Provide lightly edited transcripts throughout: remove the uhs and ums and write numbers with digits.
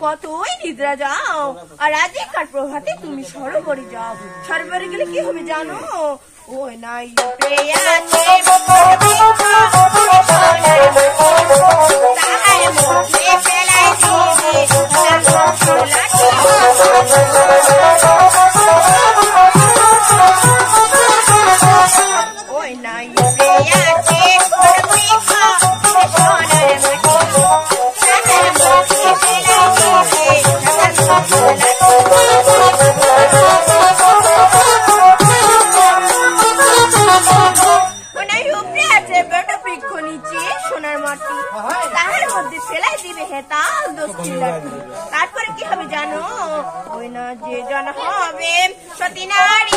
কতই নিদ্রা যাও আর আজিকার প্রভাতে তুমি সরোবরে যাও। সরোবরে গেলে কি হবে জানো? ওই নাই ওই নাই তারপরে কি হবে জানো? ওই না যে জন হবে সতী নারী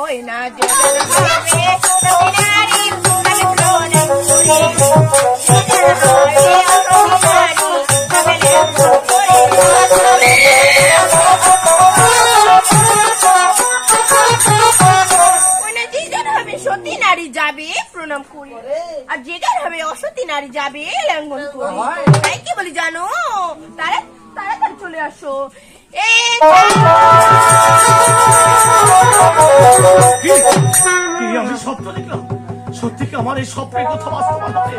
ওই না যে জন হবে সতী নারী যাবে প্রণাম করি আর যেখানে হবে অসতী নারী যাবে লঙ্ঘন করি। তাই কি বলি জানো? তাড়াতাড়ি চলে আসো। আমি স্বপ্ন দেখলাম, সত্যি কি আমার এই স্বপ্নের কথা বাস্তবায়ন হবে?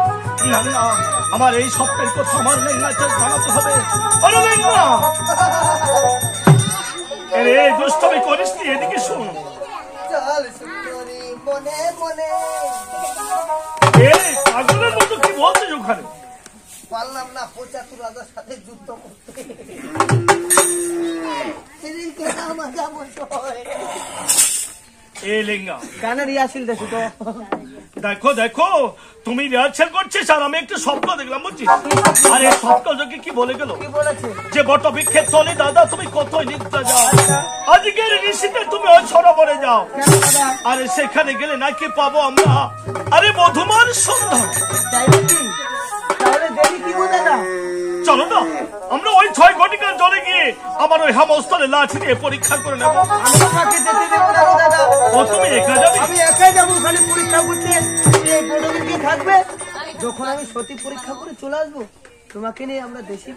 না না, আমার এই স্বপ্নের কথা আমার লেঙ্গাকে জানাতে হবে। আরে দুষ্টমি করিস নি, এদিকে শোন। পাগলের মতো কি বলছিস ওখানে? পারলাম না ৭৫ রাজার সাথে যুদ্ধ করতে। গানের রিহার্সেল দেখো তো। দেখো দেখো, তুমি রিহার্সেল করছিস আর আমি একটা স্বপ্ন দেখলাম, বুঝছিস? আরে স্বপ্ন যোগে কি বলে গেল যে বটবৃক্ষের তলে দাদা তুমি কতই নিদ্রা যাও, আজকের ঋষিতে তুমি ওই সরোবরে যাও। আরে সেখানে গেলে নাকি পাবো আমরা আরে মধুমার সন্ধান। চলো না আমরা ওই ৬ ঘটিকার জলে গিয়ে আমার ওই হামস্থলে লাঠি দিয়ে পরীক্ষা করে নেবো। তুমি একা যাবে? আমি একাই যাবো, খালি পরীক্ষা করতে থাকবে। যখন আমি সতী পরীক্ষা করে চলে আসবো তোমাকে নিয়ে আমরা দেশে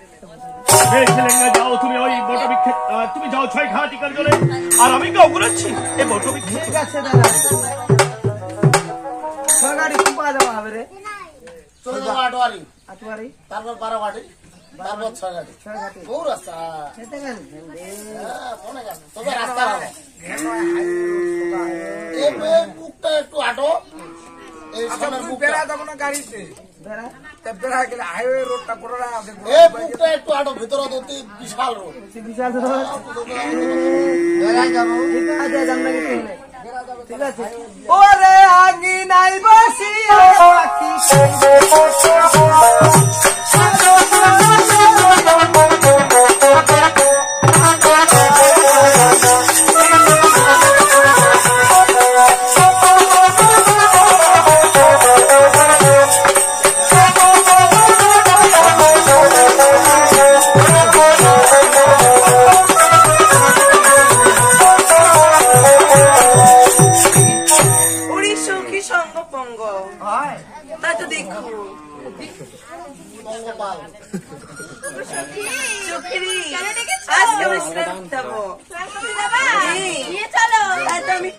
যাও। তুমি ওই বটবৃক্ষে তুমি যাও ৬ ঘাটিকার জলে আর আমি গাও ঘুরাচ্ছি এই বটবৃক্ষে। ঠিক আছে দাদা, ৬ গাড়ি কি পাওয়া যাওয়া হবে রে? চলে যাবো আটোয়ারি, তারপর 12 গাড়ি, তারপর ৬ গাড়ি। বহু রাস্তা তবে রাস্তা বুকটা একটু আটো। বেড়া যাবো না গাড়িতে, বেড়া গেলে হাইওয়ে রোডটা পুরো বুকটা একটু আটো। ভিতরে তো বিশাল রোড, বিশাল রোড। ঠিক আছে। ওরে আগি নাই বসি দুঃখিনী কেন ডেকেছো? আজকে আমরা স্নান দেবো স্নান করতে